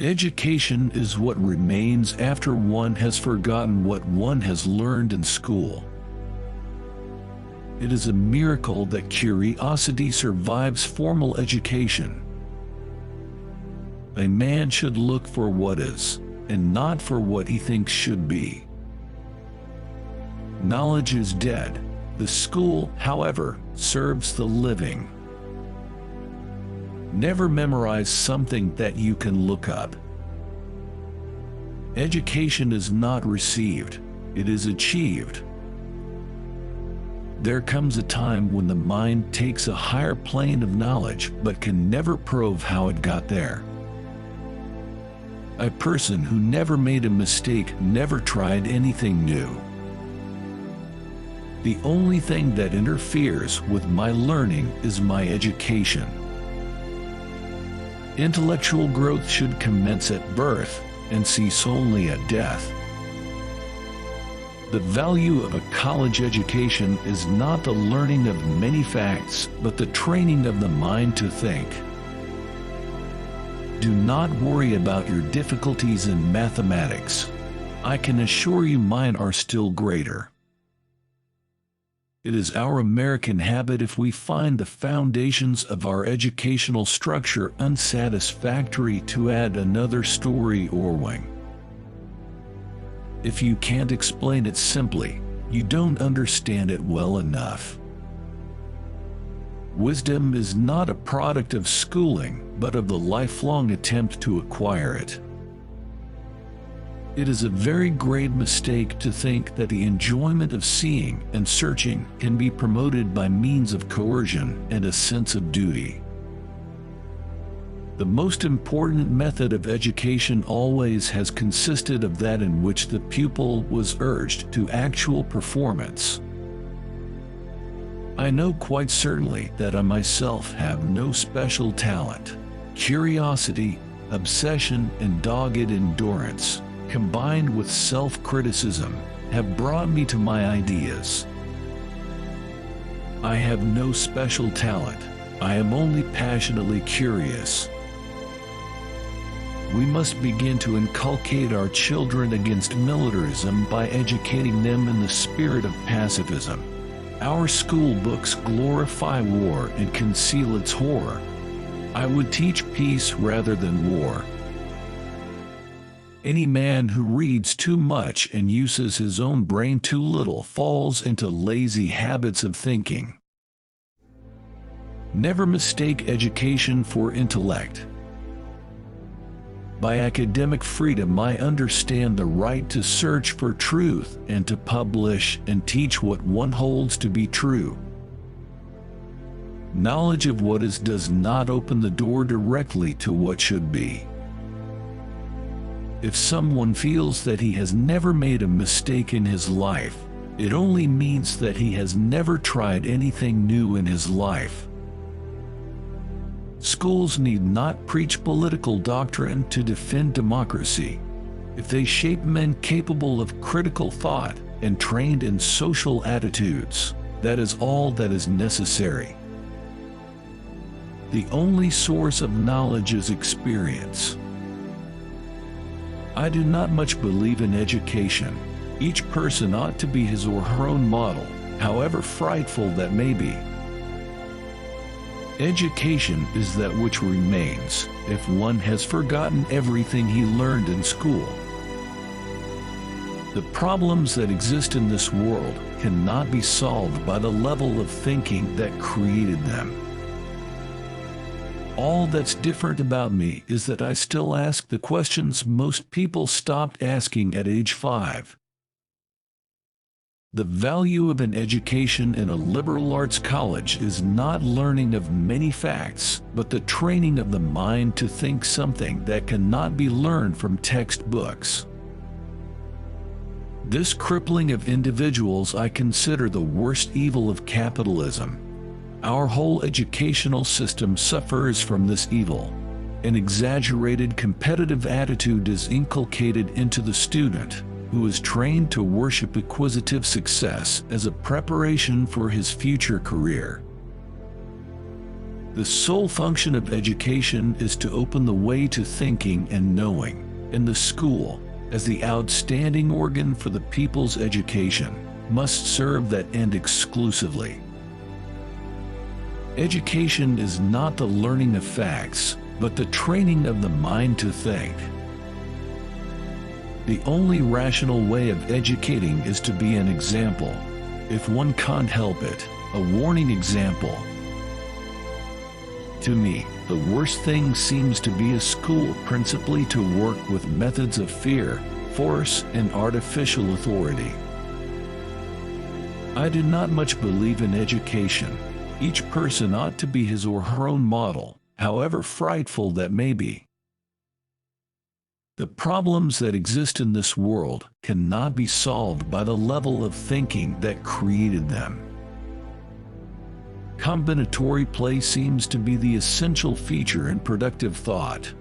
Education is what remains after one has forgotten what one has learned in school. It is a miracle that curiosity survives formal education. A man should look for what is, and not for what he thinks should be. Knowledge is dead. The school, however, serves the living. Never memorize something that you can look up. Education is not received, it is achieved. There comes a time when the mind takes a higher plane of knowledge but can never prove how it got there. A person who never made a mistake never tried anything new. The only thing that interferes with my learning is my education. Intellectual growth should commence at birth and cease only at death. The value of a college education is not the learning of many facts, but the training of the mind to think. Do not worry about your difficulties in mathematics. I can assure you mine are still greater. It is our American habit, if we find the foundations of our educational structure unsatisfactory, to add another story or wing. If you can't explain it simply, you don't understand it well enough. Wisdom is not a product of schooling, but of the lifelong attempt to acquire it. It is a very great mistake to think that the enjoyment of seeing and searching can be promoted by means of coercion and a sense of duty. The most important method of education always has consisted of that in which the pupil was urged to actual performance. I know quite certainly that I myself have no special talent. Curiosity, obsession, and dogged endurance, combined with self-criticism, have brought me to my ideas. I have no special talent. I am only passionately curious. We must begin to inculcate our children against militarism by educating them in the spirit of pacifism. Our school books glorify war and conceal its horror. I would teach peace rather than war. Any man who reads too much and uses his own brain too little falls into lazy habits of thinking. Never mistake education for intellect. By academic freedom, I understand the right to search for truth and to publish and teach what one holds to be true. Knowledge of what is does not open the door directly to what should be. If someone feels that he has never made a mistake in his life, it only means that he has never tried anything new in his life. Schools need not preach political doctrine to defend democracy. If they shape men capable of critical thought and trained in social attitudes, that is all that is necessary. The only source of knowledge is experience. I do not much believe in education. Each person ought to be his or her own model, however frightful that may be. Education is that which remains if one has forgotten everything he learned in school. The problems that exist in this world cannot be solved by the level of thinking that created them. All that's different about me is that I still ask the questions most people stopped asking at age 5. The value of an education in a liberal arts college is not learning of many facts, but the training of the mind to think something that cannot be learned from textbooks. This crippling of individuals I consider the worst evil of capitalism. Our whole educational system suffers from this evil. An exaggerated competitive attitude is inculcated into the student, who is trained to worship acquisitive success as a preparation for his future career. The sole function of education is to open the way to thinking and knowing, and the school, as the outstanding organ for the people's education, must serve that end exclusively. Education is not the learning of facts, but the training of the mind to think. The only rational way of educating is to be an example. If one can't help it, a warning example. To me, the worst thing seems to be a school principally to work with methods of fear, force, and artificial authority. I do not much believe in education. Each person ought to be his or her own model, however frightful that may be. The problems that exist in this world cannot be solved by the level of thinking that created them. Combinatory play seems to be the essential feature in productive thought.